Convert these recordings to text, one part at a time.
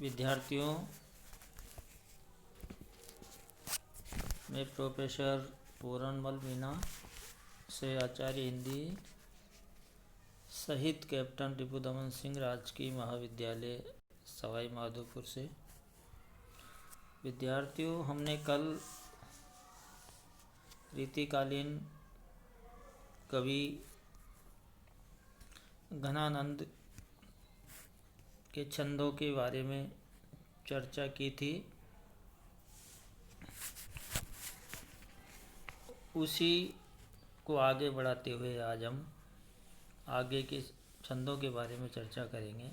विद्यार्थियों, मैं प्रोफेसर पूरनमल मीना से आचार्य हिंदी शहीद कैप्टन टिपू दमन सिंह राजकीय महाविद्यालय सवाई माधोपुर से। विद्यार्थियों, हमने कल रीतिकालीन कवि घनानंद के छंदों के बारे में चर्चा की थी। उसी को आगे बढ़ाते हुए आज हम आगे के छंदों के बारे में चर्चा करेंगे।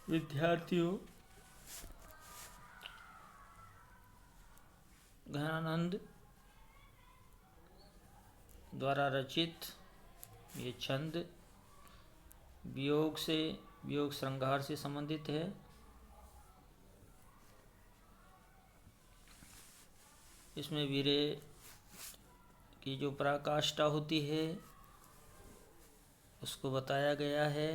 विद्यार्थियों, घनानंद द्वारा रचित ये छंद वियोग श्रृंगार से संबंधित है। इसमें वीरे की जो पराकाष्ठा होती है उसको बताया गया है।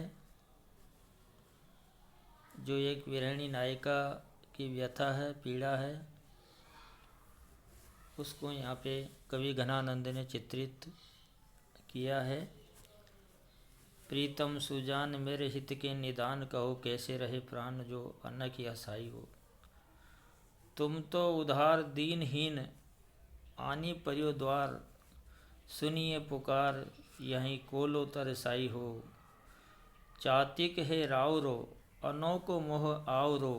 जो एक विरहिणी नायिका की व्यथा है, पीड़ा है, उसको यहाँ पे कवि घनानंद ने चित्रित किया है। प्रीतम सुजान मेरे हित के निदान, कहो कैसे रहे प्राण जो अन्न की आसाई हो। तुम तो उधार दीनहीन आनी पर्यो द्वार, सुनिए पुकार यहीं कोलो तरसाई हो। चातिक है रावरो अनोको मोह आवरो,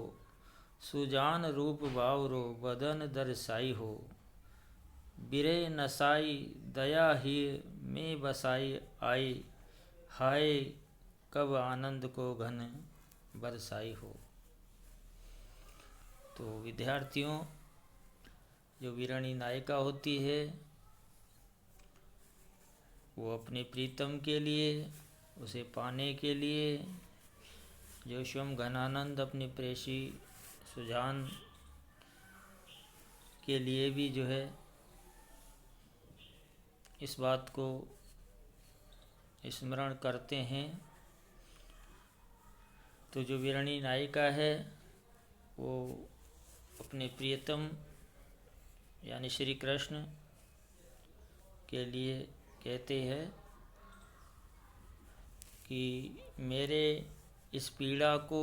सुजान रूप बावरो बदन दरसाई हो। बिरे नसाई दया ही में बसाई आई, हाय कब आनंद को घन बरसाई हो। तो विद्यार्थियों, जो वीरानी नायिका होती है वो अपने प्रीतम के लिए, उसे पाने के लिए, जो स्वयं घनानंद अपनी प्रेयसी सुजान के लिए भी जो है इस बात को स्मरण करते हैं। तो जो वीरानी नायिका है वो अपने प्रियतम यानी श्री कृष्ण के लिए कहते हैं कि मेरे इस पीड़ा को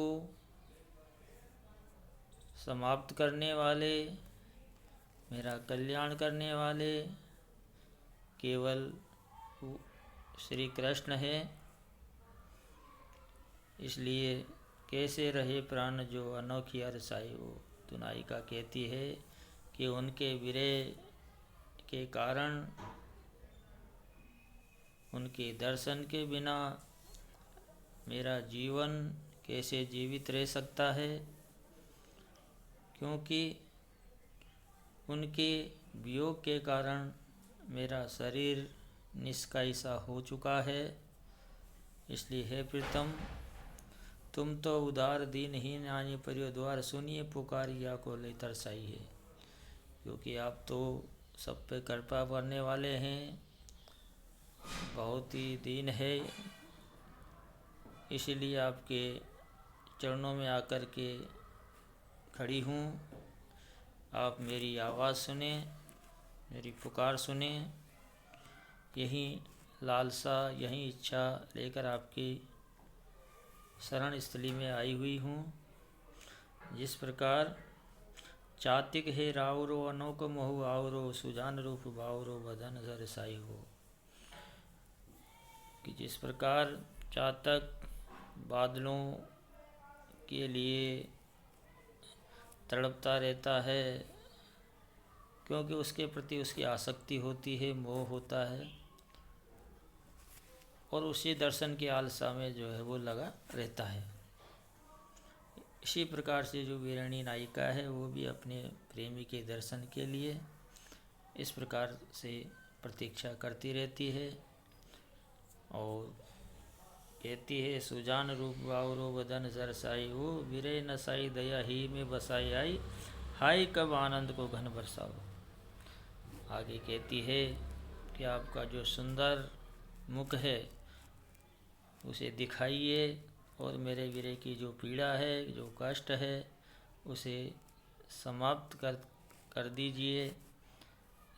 समाप्त करने वाले, मेरा कल्याण करने वाले केवल श्री कृष्ण है। इसलिए कैसे रहे प्राण जो अनोखी अरसाई हो। तो नायिका कहती है कि उनके विरह के कारण, उनके दर्शन के बिना मेरा जीवन कैसे जीवित रह सकता है, क्योंकि उनके वियोग के कारण मेरा शरीर निष्कायी सा हो चुका है। इसलिए हे प्रीतम, तुम तो उदार दीनहीन आनी पर्यो द्वार, सुनिए पुकारिया को ले तरसाई है। क्योंकि आप तो सब पे कृपा करने वाले हैं, बहुत ही दीन है, इसीलिए आपके चरणों में आकर के खड़ी हूँ। आप मेरी आवाज़ सुने, मेरी पुकार सुने। यही लालसा, यही इच्छा लेकर आपकी शरण स्थली में आई हुई हूँ। जिस प्रकार चातिक है रावरो अनोक मोह आवरो, सुजान रूप बावरो बदन सरसाई हो। कि जिस प्रकार चातक बादलों के लिए तड़पता रहता है, क्योंकि उसके प्रति उसकी आसक्ति होती है, मोह होता है, और उसी दर्शन की आलसा में जो है वो लगा रहता है। इसी प्रकार से जो वीरानी नायिका है वो भी अपने प्रेमी के दर्शन के लिए इस प्रकार से प्रतीक्षा करती रहती है और कहती है, सुजान रूप बावरो बदन सरसाई हो, विरह नसाई दया ही में बसाई आई, हाय कब आनंद को घन बरसाओ। आगे कहती है कि आपका जो सुंदर मुख है उसे दिखाइए और मेरे वीरे की जो पीड़ा है, जो कष्ट है, उसे समाप्त कर दीजिए।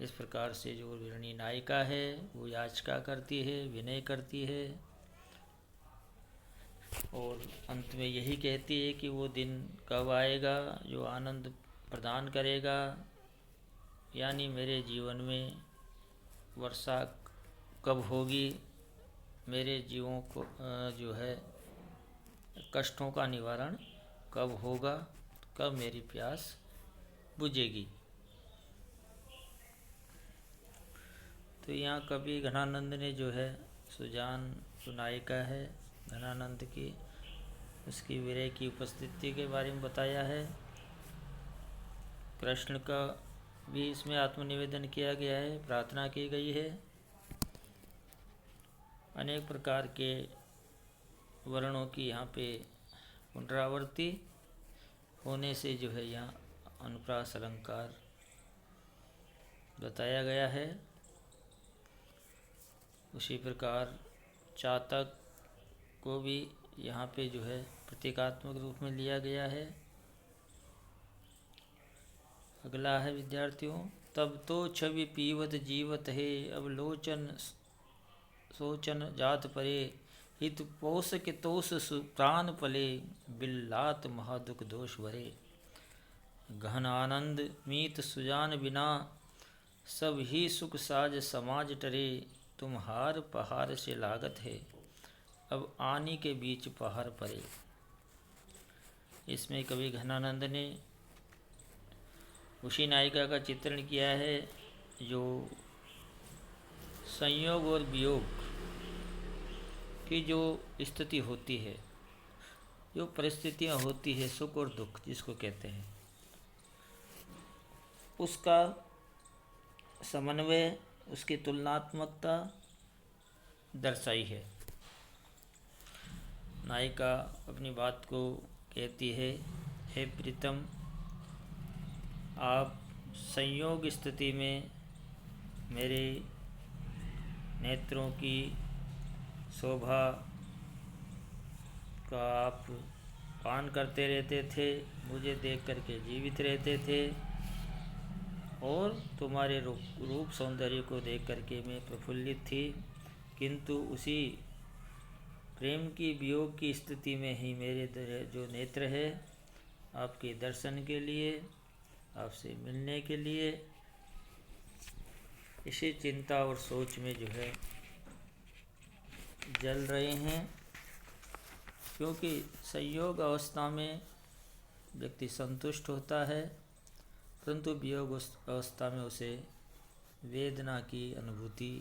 इस प्रकार से जो वीरणी नायिका है वो याचिका करती है, विनय करती है और अंत में यही कहती है कि वो दिन कब आएगा जो आनंद प्रदान करेगा, यानी मेरे जीवन में वर्षा कब होगी, मेरे जीवों को जो है कष्टों का निवारण कब होगा, कब मेरी प्यास बुझेगी। तो यहाँ कवि घनानंद ने जो है सुजान जो नायिका है घनानंद की, उसकी विरह की उपस्थिति के बारे में बताया है। कृष्ण का भी इसमें आत्मनिवेदन किया गया है, प्रार्थना की गई है। अनेक प्रकार के वर्णों की यहाँ पे पुनरावृत्ति होने से जो है यहाँ अनुप्रास अलंकार बताया गया है। उसी प्रकार चातक को भी यहाँ पे जो है प्रतीकात्मक रूप में लिया गया है। अगला है विद्यार्थियों, तब तो छवि पीवत जीवत है, अब लोचन सोचन जात परे, हित पोष के तोष प्राण पले, बिल्लात महादुख दोष भरे। घन आनंद मीत सुजान बिना, सब ही सुख साज समाज टरे, तुम्हार पहाड़ से लागत है, अब आनी के बीच पहाड़ परे। इसमें कवि घनानंद ने उसी नायिका का चित्रण किया है जो संयोग और वियोग की जो स्थिति होती है, जो परिस्थितियाँ होती है, सुख और दुख जिसको कहते हैं, उसका समन्वय, उसकी तुलनात्मकता दर्शाई है। नायिका अपनी बात को कहती है, हे प्रीतम, आप संयोग स्थिति में मेरे नेत्रों की शोभा का आप पान करते रहते थे, मुझे देख करके जीवित रहते थे और तुम्हारे रूप सौंदर्य को देख करके मैं प्रफुल्लित थी। किंतु उसी प्रेम की वियोग की स्थिति में ही मेरे जो नेत्र है आपके दर्शन के लिए, आपसे मिलने के लिए, इसी चिंता और सोच में जो है जल रहे हैं। क्योंकि संयोग अवस्था में व्यक्ति संतुष्ट होता है, परंतु वियोग अवस्था में उसे वेदना की अनुभूति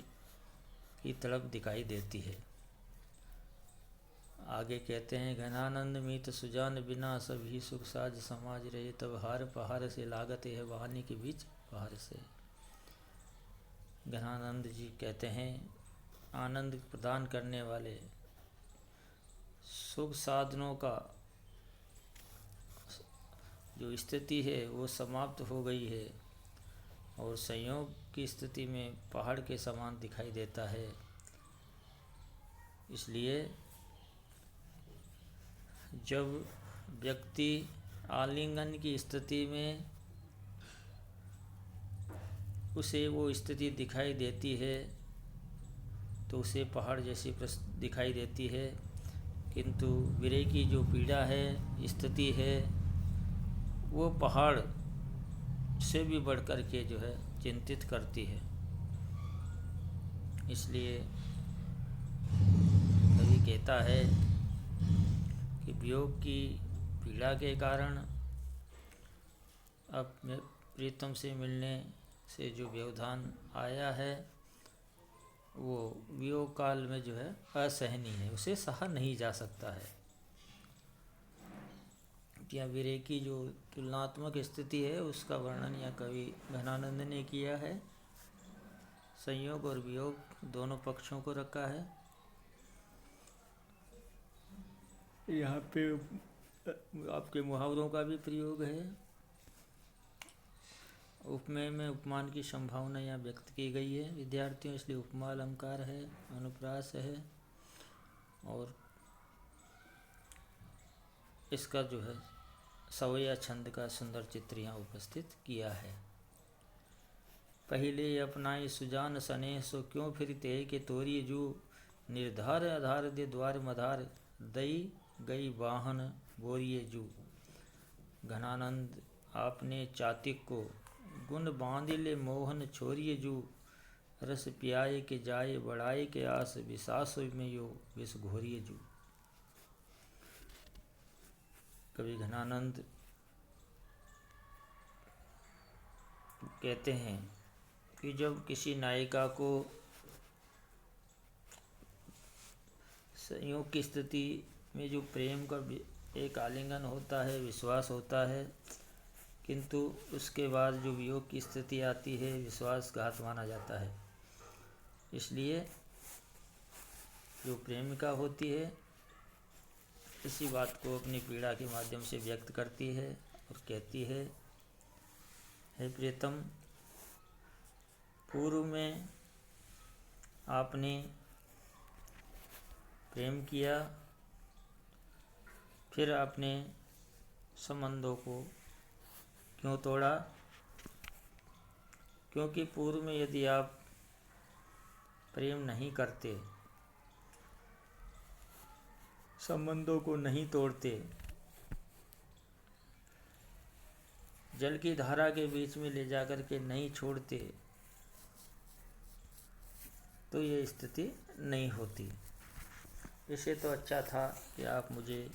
की तड़प दिखाई देती है। आगे कहते हैं, घनानंद मीत सुजान बिना, सब ही सुख साज समाज रहे, तब हार पहाड़ से लागत है, वाहनी के बीच पहाड़ से। घनानंद जी कहते हैं, आनंद प्रदान करने वाले सुख साधनों का जो स्थिति है वो समाप्त हो गई है और संयोग की स्थिति में पहाड़ के समान दिखाई देता है। इसलिए जब व्यक्ति आलिंगन की स्थिति में उसे वो स्थिति दिखाई देती है तो उसे पहाड़ जैसी दिखाई देती है, किंतु विरह की जो पीड़ा है, स्थिति है, वो पहाड़ से भी बढ़कर के जो है चिंतित करती है। इसलिए कवि कहता है कि वियोग की पीड़ा के कारण अपने प्रीतम से मिलने से जो व्यवधान आया है वो वियोग काल में जो है असहनीय है, उसे सहा नहीं जा सकता है। या विरह की जो तुलनात्मक स्थिति है उसका वर्णन या कवि घनानंद ने किया है। संयोग और वियोग दोनों पक्षों को रखा है। यहाँ पे आपके मुहावरों का भी प्रयोग है। उपमेय में उपमान की संभावना यहाँ व्यक्त की गई है विद्यार्थियों, इसलिए उपमा अलंकार है, अनुप्रास है। और इसका जो है सवैया छंद का सुंदर चित्र यहाँ उपस्थित किया है। पहले अपनाए सुजान सने सो क्यों फिर ते के तोरी जू निर्धार आधार दे द्वार मधार दई गई वाहन बोरिए जू। घनानंद आपने चातिक को गुण बांधिले मोहन छोरिए जू रस पियाए के जाए बढ़ाए के आस विसास में यो विष घोरिए जू। कवि घनानंद कहते हैं कि जब किसी नायिका को संयोग की स्थिति में जो प्रेम का एक आलिंगन होता है, विश्वास होता है, किंतु उसके बाद जो वियोग की स्थिति आती है विश्वासघात माना जाता है। इसलिए जो प्रेमिका होती है इसी बात को अपनी पीड़ा के माध्यम से व्यक्त करती है और कहती है, हे प्रियतम, पूर्व में आपने प्रेम किया, फिर आपने संबंधों को क्यों तोड़ा? क्योंकि पूर्व में यदि आप प्रेम नहीं करते, संबंधों को नहीं तोड़ते, जल की धारा के बीच में ले जाकर के नहीं छोड़ते, तो ये स्थिति नहीं होती। इससे तो अच्छा था कि आप मुझे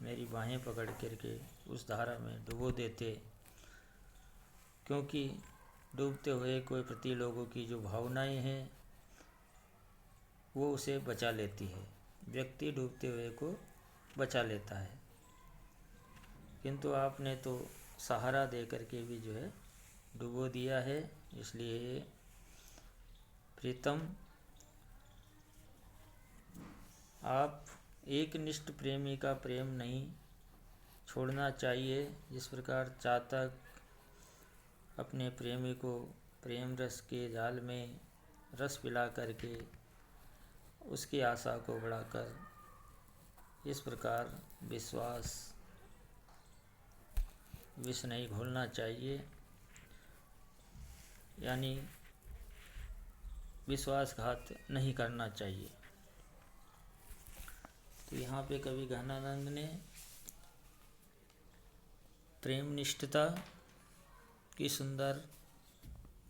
मेरी बाहें पकड़ करके उस धारा में डुबो देते, क्योंकि डूबते हुए कोई प्रति लोगों की जो भावनाएं हैं वो उसे बचा लेती है। व्यक्ति डूबते हुए को बचा लेता है, किंतु आपने तो सहारा दे करके भी जो है डुबो दिया है। इसलिए प्रीतम, आप एक निष्ठ प्रेमी का प्रेम नहीं छोड़ना चाहिए। जिस प्रकार चातक अपने प्रेमी को प्रेम रस के जाल में रस पिला करके उसकी आशा को बढ़ाकर, इस प्रकार विष नहीं घोलना चाहिए, यानी विश्वासघात नहीं करना चाहिए। तो यहाँ पे कवि घनानंद ने प्रेम निष्ठता की सुंदर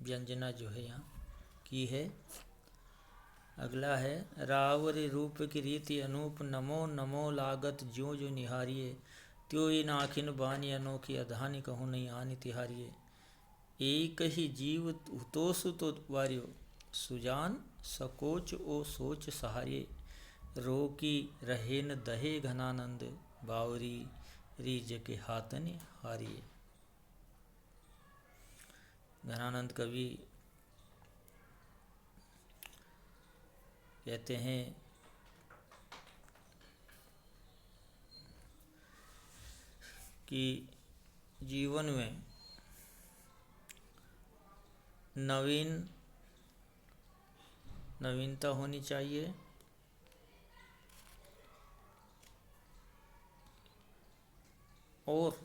व्यंजना जो है यहाँ की है। अगला है, रावर रूप की रीति अनूप नमो नमो लागत ज्यों जो निहारिये त्यों इन आखिन बानी अनोखी अधानी कहूँ नहीं आनी तिहारिये। एक ही जीव हुतोसु तो वार्यो सुजान सकोच ओ सोच सहारिये रोकी रहे न दहे घनानंद बावरी रीज के हाथन हारिये। घनानंद कवि कहते हैं कि जीवन में नवीनता होनी चाहिए, और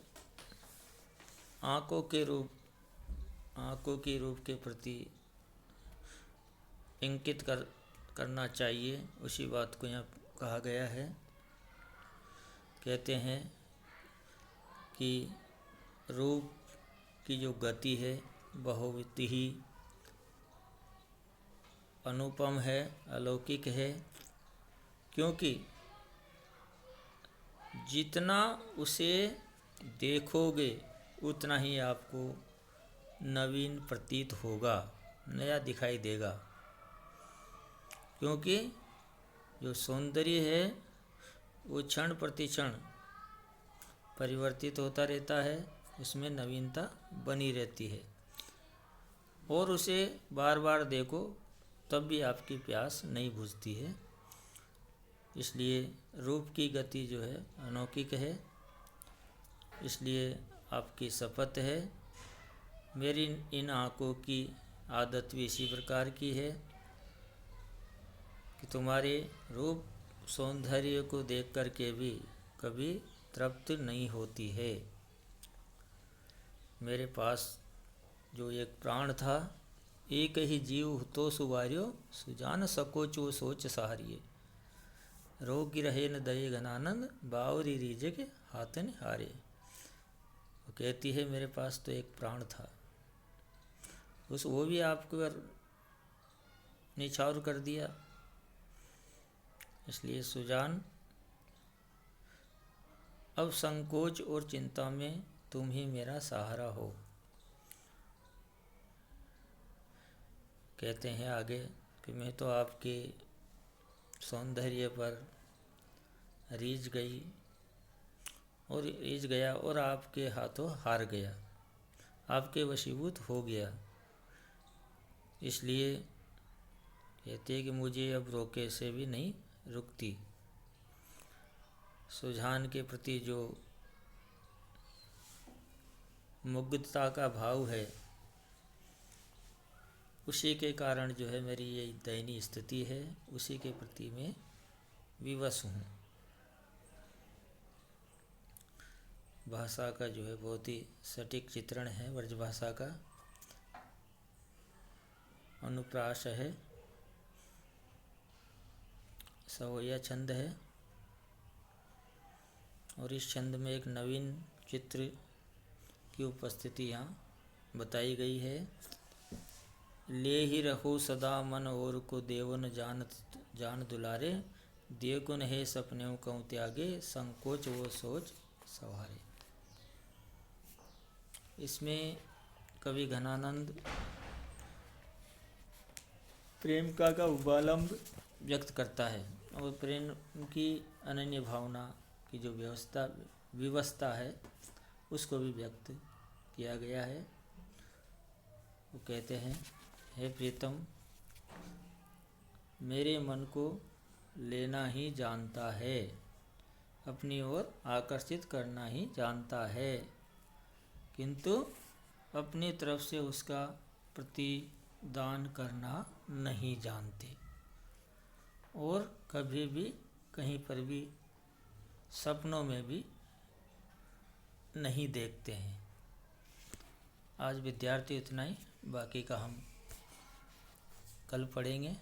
आँखों के रूप के प्रति इंकित करना चाहिए। उसी बात को यहाँ कहा गया है। कहते हैं कि रूप की जो गति है बहुत ही अनुपम है, अलौकिक है, क्योंकि जितना उसे देखोगे उतना ही आपको नवीन प्रतीत होगा, नया दिखाई देगा। क्योंकि जो सौंदर्य है वो क्षण प्रति क्षण परिवर्तित होता रहता है, उसमें नवीनता बनी रहती है, और उसे बार बार देखो तब भी आपकी प्यास नहीं बुझती है। इसलिए रूप की गति जो है अलौकिक है। इसलिए आपकी शपथ है, मेरी इन आँखों की आदत भी इसी प्रकार की है कि तुम्हारे रूप सौंदर्य को देख कर के भी कभी तृप्त नहीं होती है। मेरे पास जो एक प्राण था, एक ही जीव तो सुवार्यो, सुजान सको चो सोच सहारिये। रोग रहे न दये घनानंद, बावरी रीजक हाथन हारे। वो कहती है मेरे पास तो एक प्राण था, वो भी आपको निछावर कर दिया। इसलिए सुजान, अब संकोच और चिंता में तुम ही मेरा सहारा हो। कहते हैं आगे कि मैं तो आपके सौंदर्य पर रीझ गया और आपके हाथों हार गया, आपके वशीभूत हो गया। इसलिए कहते हैं कि मुझे अब रोके से भी नहीं रुकती। सुजान के प्रति जो मुग्धता का भाव है, उसी के कारण जो है मेरी ये दयनीय स्थिति है, उसी के प्रति मैं विवश हूँ। भाषा का जो है बहुत ही सटीक चित्रण है, ब्रजभाषा का अनुप्रास है, सवैया छंद है। और इस छंद में एक नवीन चित्र की उपस्थिति यहाँ बताई गई है। ले ही रहो सदा मन और को देवन जान दुलारे, दे गुण है सपने कहूँ त्यागे, संकोच वो सोच सवारे। इसमें कवि घनानंद प्रेम का उपालंब व्यक्त करता है और प्रेम की अनन्य भावना की जो विवस्था है उसको भी व्यक्त किया गया है। वो कहते हैं, हे प्रीतम, मेरे मन को लेना ही जानता है, अपनी ओर आकर्षित करना ही जानता है, किंतु अपनी तरफ से उसका प्रतिदान करना नहीं जानते और कभी भी कहीं पर भी सपनों में भी नहीं देखते हैं। आज विद्यार्थी इतना ही, बाकी का हम कल पढ़ेंगे।